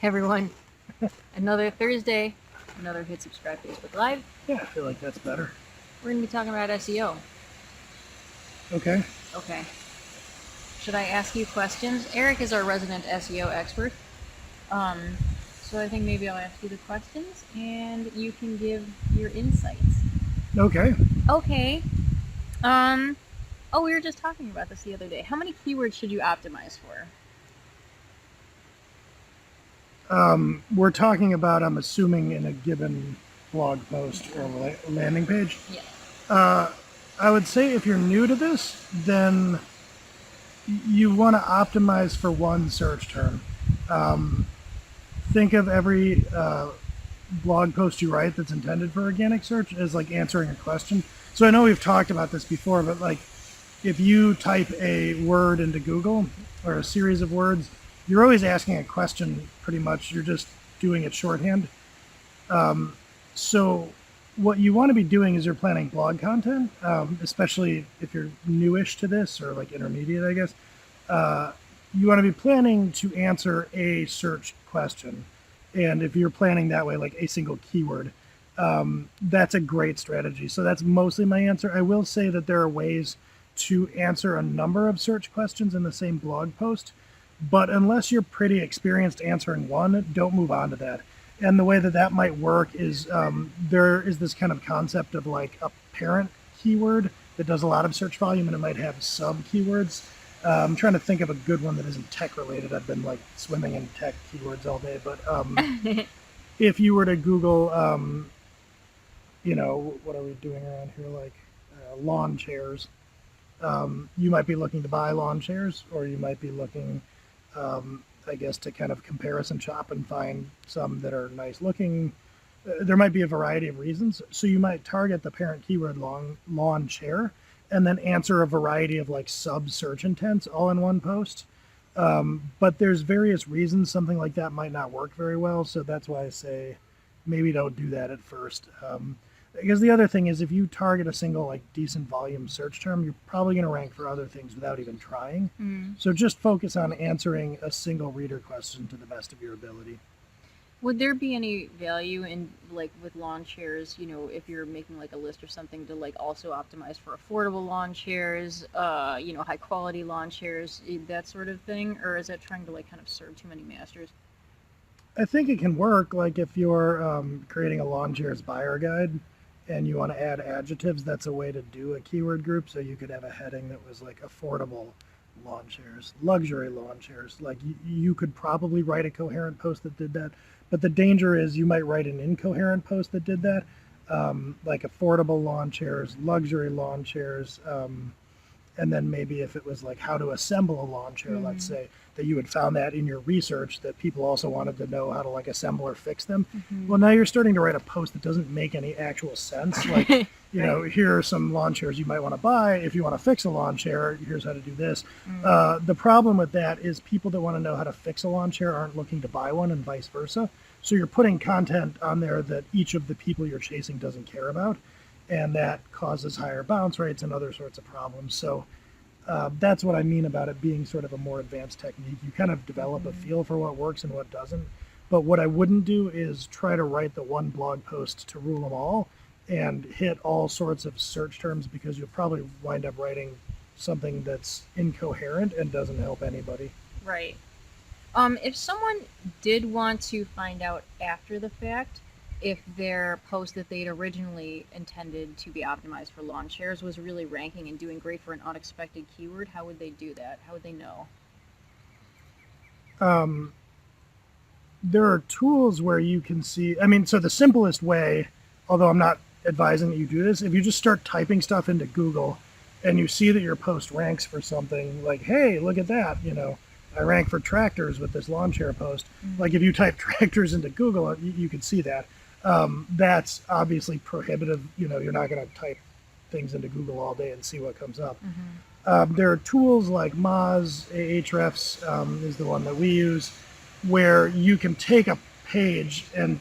everyone. Another Thursday, another Hit Subscribe Facebook Live. Yeah, I feel like that's better. We're going to be talking about SEO. Okay. Okay. Should I ask you questions? Eric is our resident SEO expert. So I think maybe I'll ask you the questions and you can give your insights. Okay. Okay. We were just talking about this the other day. How many keywords should you optimize for? We're talking about, I'm assuming, in a given blog post or landing page. Yeah. I would say if you're new to this, then you want to optimize for one search term. Think of every blog post you write that's intended for organic search as like answering a question. So I know we've talked about this before, but like if you type a word into Google or a series of words, you're always asking a question pretty much. You're just doing it shorthand. So what you want to be doing is you're planning blog content, especially if you're newish to this or like intermediate, I guess. You want to be planning to answer a search question. And if you're planning that way, like a single keyword, that's a great strategy. So that's mostly my answer. I will say that there are ways to answer a number of search questions in the same blog post, but unless you're pretty experienced answering one, don't move on to that. And the way that that might work is there is this kind of concept of like a parent keyword that does a lot of search volume, and it might have sub keywords. I'm trying to think of a good one that isn't tech related. I've been like swimming in tech keywords all day, but if you were to Google, what are we doing around here? Like lawn chairs. You might be looking to buy lawn chairs, or you might be looking, I guess, to kind of comparison shop and find some that are nice looking. There might be a variety of reasons. So you might target the parent keyword lawn chair and then answer a variety of like sub search intents all in one post. But there's various reasons something like that might not work very well. So that's why I say maybe don't do that at first. Because the other thing is if you target a single like decent volume search term, you're probably going to rank for other things without even trying. So just focus on answering a single reader question to the best of your ability. Would there be any value in like with lawn chairs, if you're making like a list or something to like also optimize for affordable lawn chairs, high quality lawn chairs, that sort of thing? Or is that trying to like kind of serve too many masters? I think it can work. Like if you're creating a lawn chairs buyer guide and you want to add adjectives, that's a way to do a keyword group. So you could have a heading that was like affordable lawn chairs, luxury lawn chairs. Like you could probably write a coherent post that did that. But the danger is you might write an incoherent post that did that, like affordable lawn chairs, luxury lawn chairs, and then maybe if it was like how to assemble a lawn chair, let's say, that you had found that in your research that people also wanted to know how to like assemble or fix them. Well, now you're starting to write a post that doesn't make any actual sense. Like, here are some lawn chairs you might want to buy. If you want to fix a lawn chair, here's how to do this. The problem with that is people that want to know how to fix a lawn chair aren't looking to buy one and vice versa. So you're putting content on there that each of the people you're chasing doesn't care about. And that causes higher bounce rates and other sorts of problems. So that's what I mean about it being sort of a more advanced technique. You kind of develop a feel for what works and what doesn't. But what I wouldn't do is try to write the one blog post to rule them all and hit all sorts of search terms, because you'll probably wind up writing something that's incoherent and doesn't help anybody. Right. If someone did want to find out after the fact if their post that they'd originally intended to be optimized for lawn chairs was really ranking and doing great for an unexpected keyword, how would they do that? How would they know? There are tools where you can see, so the simplest way, although I'm not advising that you do this, if you just start typing stuff into Google and you see that your post ranks for something like, hey, look at that, I rank for tractors with this lawn chair post. Like if you type tractors into Google, you can see that. That's obviously prohibitive. You're not going to type things into Google all day and see what comes up. There are tools like Moz, Ahrefs is the one that we use, where you can take a page and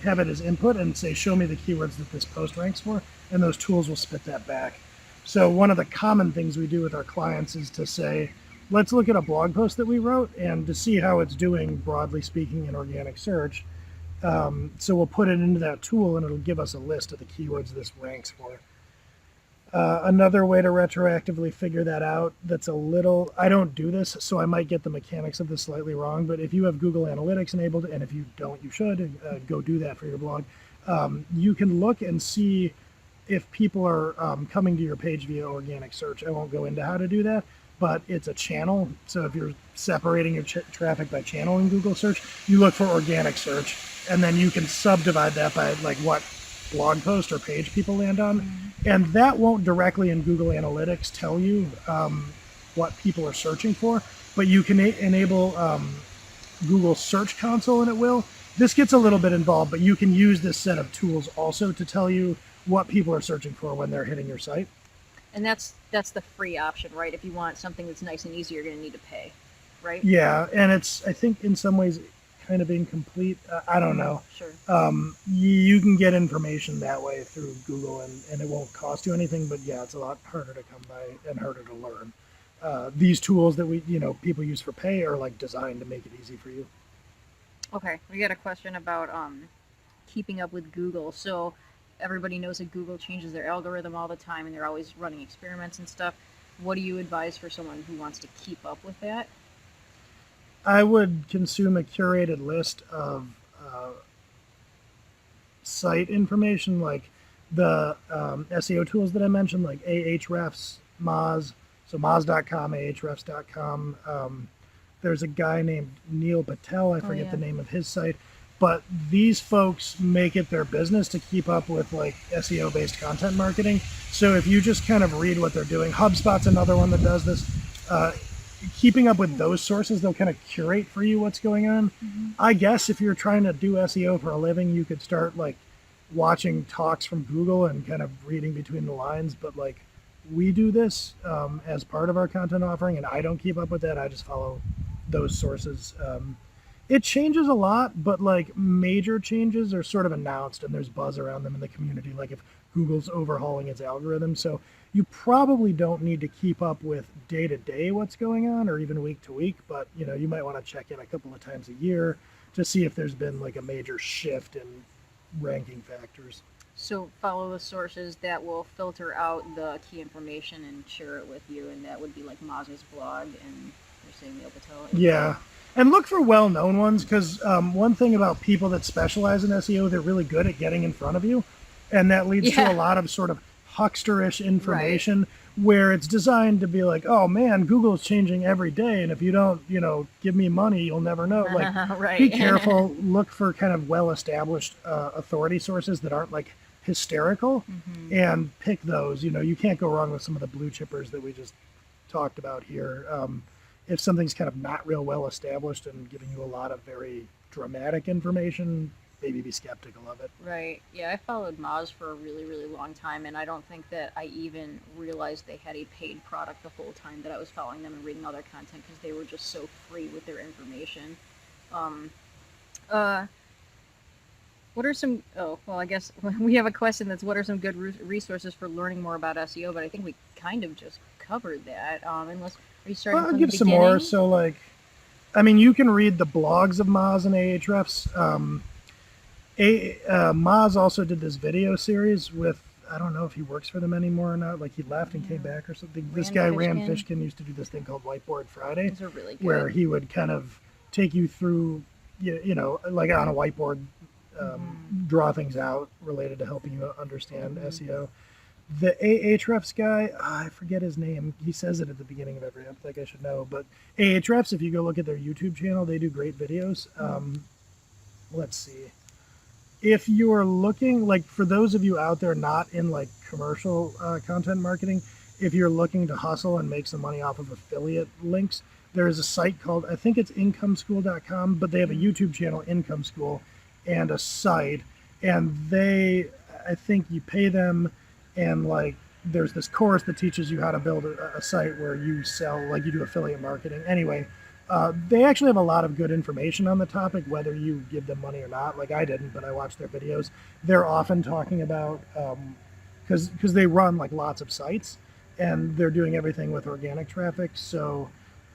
have it as input and say, show me the keywords that this post ranks for, and those tools will spit that back. So one of the common things we do with our clients is to say, let's look at a blog post that we wrote and to see how it's doing, broadly speaking, in organic search. So we'll put it into that tool and it'll give us a list of the keywords this ranks for. Another way to retroactively figure that out that's a little, I don't do this, so I might get the mechanics of this slightly wrong, but if you have Google Analytics enabled, and if you don't, you should, go do that for your blog. You can look and see if people are coming to your page via organic search. I won't go into how to do that, but it's a channel. So if you're separating your traffic by channel in Google search, you look for organic search, and then you can subdivide that by like what blog post or page people land on. And that won't directly in Google Analytics tell you what people are searching for, but you can enable Google Search Console and it will. This gets a little bit involved, but you can use this set of tools also to tell you what people are searching for when they're hitting your site. And that's the free option, right? If you want something that's nice and easy, you're going to need to pay, right? Yeah, and it's, I think in some ways, kind of incomplete. I don't know. Sure. You can get information that way through Google, and it won't cost you anything. But yeah, it's a lot harder to come by and harder to learn. These tools that people use for pay are like designed to make it easy for you. Okay, we got a question about keeping up with Google. So everybody knows that Google changes their algorithm all the time, and they're always running experiments and stuff. What do you advise for someone who wants to keep up with that? I would consume a curated list of site information, like the SEO tools that I mentioned, like Ahrefs, Moz, so Moz.com, Ahrefs.com. There's a guy named Neil Patel, I forget the name of his site, but these folks make it their business to keep up with like SEO based content marketing. So if you just kind of read what they're doing, HubSpot's another one that does this. Keeping up with those sources, they'll kind of curate for you what's going on. I guess if you're trying to do SEO for a living, you could start like watching talks from Google and kind of reading between the lines. But like we do this as part of our content offering, and I don't keep up with that. I just follow those sources. It changes a lot, but like major changes are sort of announced and there's buzz around them in the community, like if Google's overhauling its algorithm. So you probably don't need to keep up with day to day what's going on or even week to week, but you might want to check in a couple of times a year to see if there's been like a major shift in ranking factors. So follow the sources that will filter out the key information and share it with you, and that would be like Moz's blog and you're saying Neil Patel. Yeah. And look for well-known ones, because one thing about people that specialize in SEO, they're really good at getting in front of you, and that leads to a lot of sort of hucksterish information where it's designed to be like, oh man, Google's changing every day, and if you don't, give me money, you'll never know. Like, be careful. Look for kind of well-established authority sources that aren't like hysterical, and pick those. You can't go wrong with some of the blue chippers that we just talked about here. If something's kind of not real well established and giving you a lot of very dramatic information, maybe be skeptical of it. Right. Yeah, I followed Moz for a really, really long time, and I don't think that I even realized they had a paid product the whole time that I was following them and reading all their content, because they were just so free with their information. What are some? Oh, well, I guess we have a question that's what are some good resources for learning more about SEO? But I think we kind of just covered that. Unless are you starting I'll from give the some beginning? more. So, like, I mean, you can read the blogs of Moz and Ahrefs. Moz also did this video series with, I don't know if he works for them anymore or not. Like, he left and came back or something. This guy, Rand Fishkin, used to do this thing called Whiteboard Friday. Those are really good. Where he would kind of take you through, like on a whiteboard, draw things out related to helping you understand SEO. The Ahrefs guy, I forget his name. He says it at the beginning of every episode. Like I should know. But Ahrefs, if you go look at their YouTube channel, they do great videos. Let's see. If you're looking, like for those of you out there not in like commercial content marketing, if you're looking to hustle and make some money off of affiliate links, there's a site called, I think it's incomeschool.com, but they have a YouTube channel, Income School, and a site. And I think you pay them, and like there's this course that teaches you how to build a site where you sell, like you do affiliate marketing. Anyway, they actually have a lot of good information on the topic, whether you give them money or not. Like I didn't, but I watched their videos. They're often talking about, because they run like lots of sites, and they're doing everything with organic traffic. So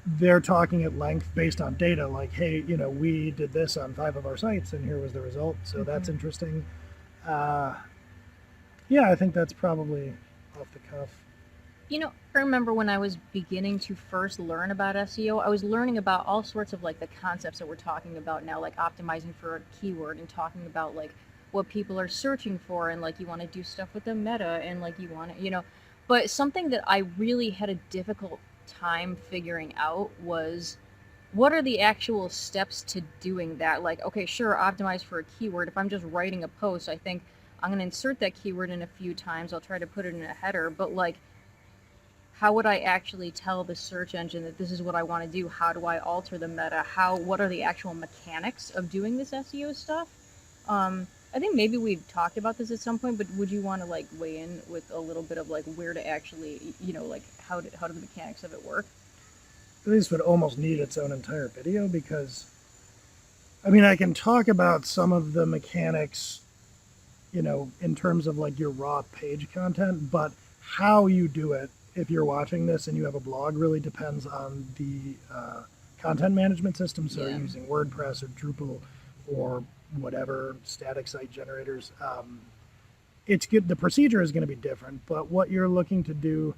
they're talking at length based on data, like, hey, we did this on 5 of our sites and here was the result. So that's Mm-hmm. interesting. Uh, yeah, I think that's probably off the cuff. I remember when I was beginning to first learn about SEO, I was learning about all sorts of like the concepts that we're talking about now, like optimizing for a keyword and talking about like what people are searching for and like you want to do stuff with the meta and like you want to, but something that I really had a difficult time figuring out was what are the actual steps to doing that? Like, okay, sure, optimize for a keyword. If I'm just writing a post, I think I'm going to insert that keyword in a few times. I'll try to put it in a header, but like, how would I actually tell the search engine that this is what I want to do? How do I alter the meta? What are the actual mechanics of doing this SEO stuff? I think maybe we've talked about this at some point, but would you want to like weigh in with a little bit of like where to actually, like how do the mechanics of it work? This would almost need its own entire video because, I mean, I can talk about some of the mechanics, in terms of like your raw page content, but how you do it, if you're watching this and you have a blog, really depends on the content management system. So Yeah. using WordPress or Drupal or whatever static site generators. It's good. The procedure is going to be different, but what you're looking to do,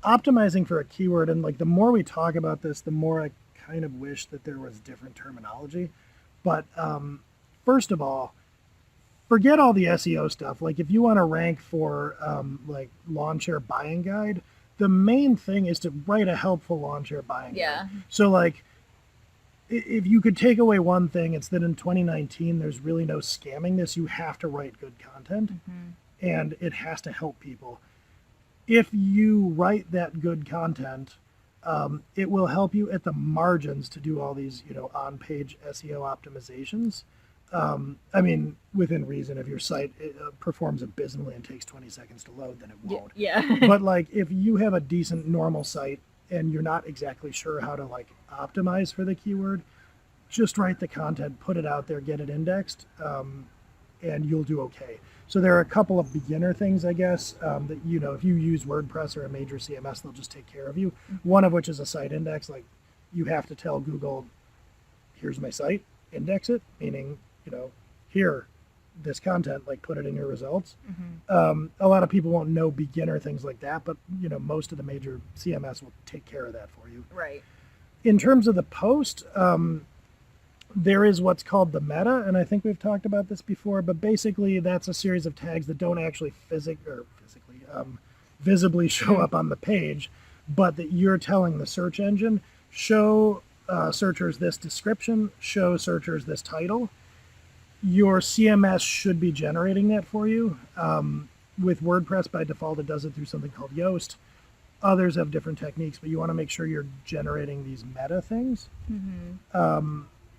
optimizing for a keyword, and like the more we talk about this, the more I kind of wish that there was different terminology. But first of all, forget all the SEO stuff. Like if you want to rank for like lawn chair buying guide, the main thing is to write a helpful lawn chair buying Yeah. guide. So like if you could take away one thing, it's that in 2019 there's really no scamming this. You have to write good content, and it has to help people. If you write that good content, it will help you at the margins to do all these, on-page SEO optimizations. I mean, within reason. If your site performs abysmally and takes 20 seconds to load, then it won't. Yeah. But like, if you have a decent normal site and you're not exactly sure how to like optimize for the keyword, just write the content, put it out there, get it indexed, and you'll do okay. So there are a couple of beginner things, I guess, that, if you use WordPress or a major CMS, they'll just take care of you. One of which is a site index. Like you have to tell Google, here's my site, index it, meaning, here, this content, like put it in your results. A lot of people won't know beginner things like that, but, most of the major CMS will take care of that for you. Right. In terms of the post, there is what's called the meta, and I think we've talked about this before, but basically that's a series of tags that don't actually visibly show up on the page, but that you're telling the search engine, show searchers this description, show searchers this title. Your CMS should be generating that for you. With WordPress, by default, it does it through something called Yoast. Others have different techniques, but you want to make sure you're generating these meta things.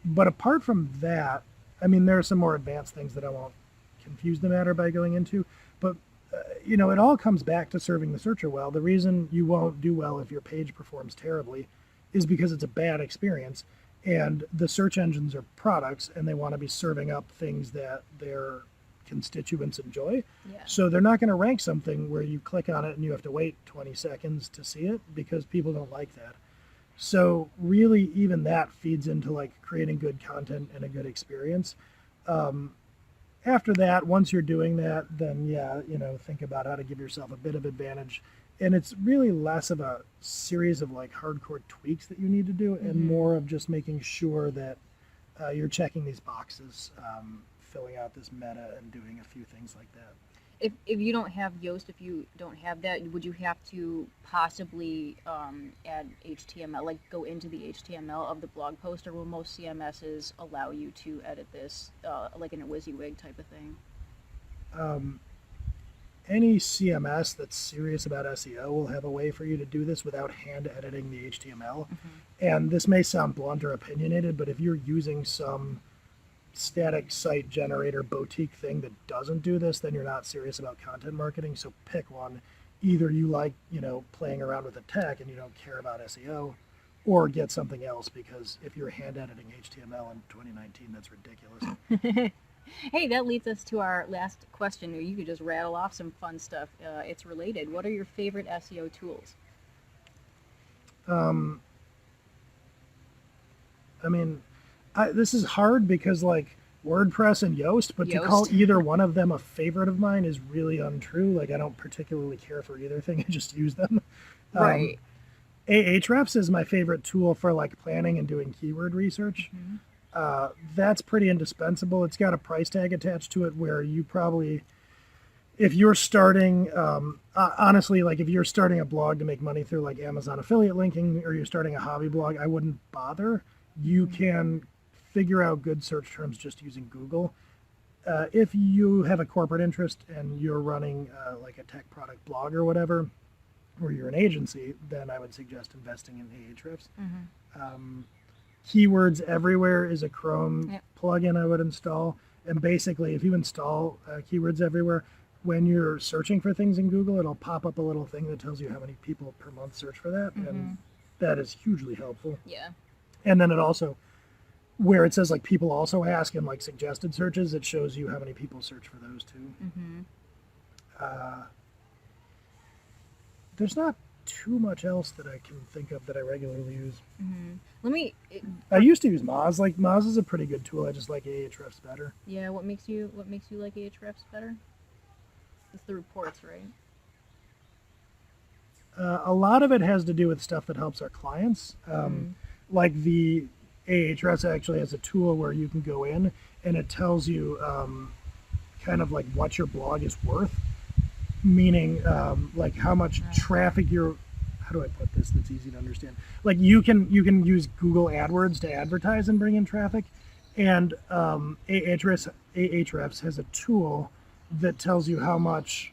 But apart from that, I mean, there are some more advanced things that I won't confuse the matter by going into. But, it all comes back to serving the searcher well. The reason you won't do well if your page performs terribly is because it's a bad experience. And the search engines are products, and they want to be serving up things that their constituents enjoy. Yeah. So they're not going to rank something where you click on it and you have to wait 20 seconds to see it, because people don't like that. So really, even that feeds into like creating good content and a good experience. After that, once you're doing that, then think about how to give yourself a bit of advantage. And it's really less of a series of like hardcore tweaks that you need to do, and more of just making sure that you're checking these boxes, filling out this meta, and doing a few things like that. If you don't have Yoast, if you don't have that, would you have to possibly add HTML, like go into the HTML of the blog post, or will most CMSs allow you to edit this like in a WYSIWYG type of thing? Any CMS that's serious about SEO will have a way for you to do this without hand editing the HTML. And this may sound blunt or opinionated, but if you're using some static site generator boutique thing that doesn't do this, then you're not serious about content marketing. So pick one. Either you like, playing around with the tech and you don't care about SEO, or get something else, because if you're hand editing HTML in 2019, that's ridiculous. Hey, that leads us to our last question. You could just rattle off some fun stuff. It's related. What are your favorite SEO tools? I mean, this is hard because like WordPress and Yoast, but to call Yoast. either one of them a favorite of mine is really untrue. Like I don't particularly care for either thing. I just use them. Um, Right. Ahrefs is my favorite tool for like planning and doing keyword research. Hmm. That's pretty indispensable. It's got a price tag attached to it where you probably, if you're starting, honestly, like if you're starting a blog to make money through like Amazon affiliate linking or you're starting a hobby blog, I wouldn't bother. You Hmm. can figure out good search terms just using Google. If you have a corporate interest and you're running like a tech product blog or whatever, or you're an agency, then I would suggest investing in Ahrefs. Hmm. Um, Keywords Everywhere is a Chrome Yep. plugin I would install. And basically, if you install Keywords Everywhere, when you're searching for things in Google, it'll pop up a little thing that tells you how many people per month search for that. Hmm. And that is hugely helpful. Yeah. And then it also, where it says like people also ask in like suggested searches, it shows you how many people search for those too. Hmm. Uh, there's not too much else that I can think of that I regularly use. Hmm. Let me. I used to use Moz. Like Moz is a pretty good tool. I just like Ahrefs better. Yeah. What makes you like Ahrefs better? It's the reports, right? A lot of it has to do with stuff that helps our clients. Mm. Like the Ahrefs actually has a tool where you can go in and it tells you kind of like what your blog is worth, meaning like how much traffic you're. How do I put this that's easy to understand? Like you can use Google AdWords to advertise and bring in traffic, and Ahrefs has a tool that tells you how much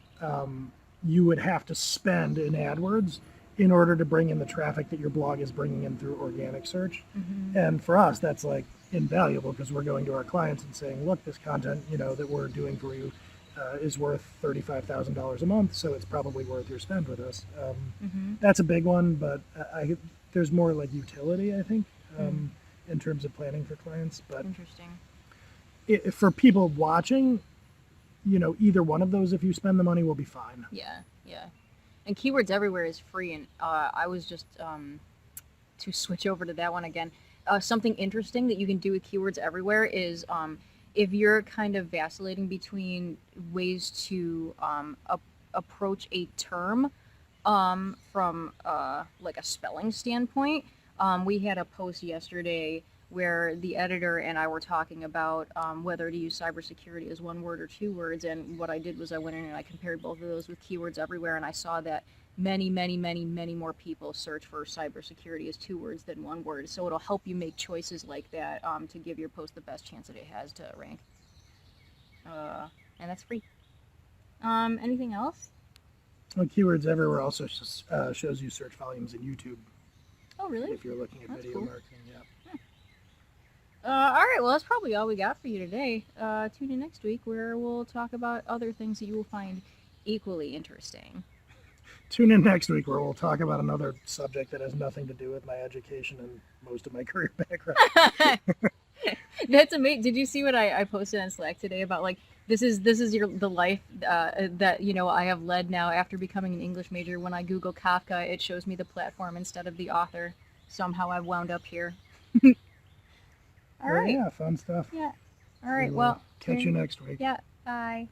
you would have to spend in AdWords in order to bring in the traffic that your blog is bringing in through organic search. Hmm. And for us, that's like invaluable because we're going to our clients and saying, look, this content, that we're doing for you is worth $35,000 a month, so it's probably worth your spend with us. Hmm. That's a big one, but there's more like utility, I think, in terms of planning for clients. But Interesting. for people watching, either one of those, if you spend the money, will be fine. Yeah. Yeah. And Keywords Everywhere is free, and I was just to switch over to that one again. Something interesting that you can do with Keywords Everywhere is if you're kind of vacillating between ways to approach a term from like a spelling standpoint. We had a post yesterday where the editor and I were talking about whether to use cybersecurity as one word or two words. And what I did was I went in and I compared both of those with Keywords Everywhere, and I saw that many more people search for cybersecurity as two words than one word. So it'll help you make choices like that to give your post the best chance that it has to rank. And that's free. Anything else? Well, Keywords Everywhere also shows you search volumes in YouTube Oh, really? if you're looking at That's video cool. marketing. Yeah. All right, well, that's probably all we got for you today. Tune in next week where we'll talk about other things that you will find equally interesting. Tune in next week where we'll talk about another subject that has nothing to do with my education and most of my career background. That's amazing. Did you see what I posted on Slack today about like this is the life that I have led now after becoming an English major. When I Google Kafka, it shows me the platform instead of the author. Somehow I've wound up here. All But right. yeah, fun stuff. Yeah. All right. We'll Well, catch you next week. yeah. Bye.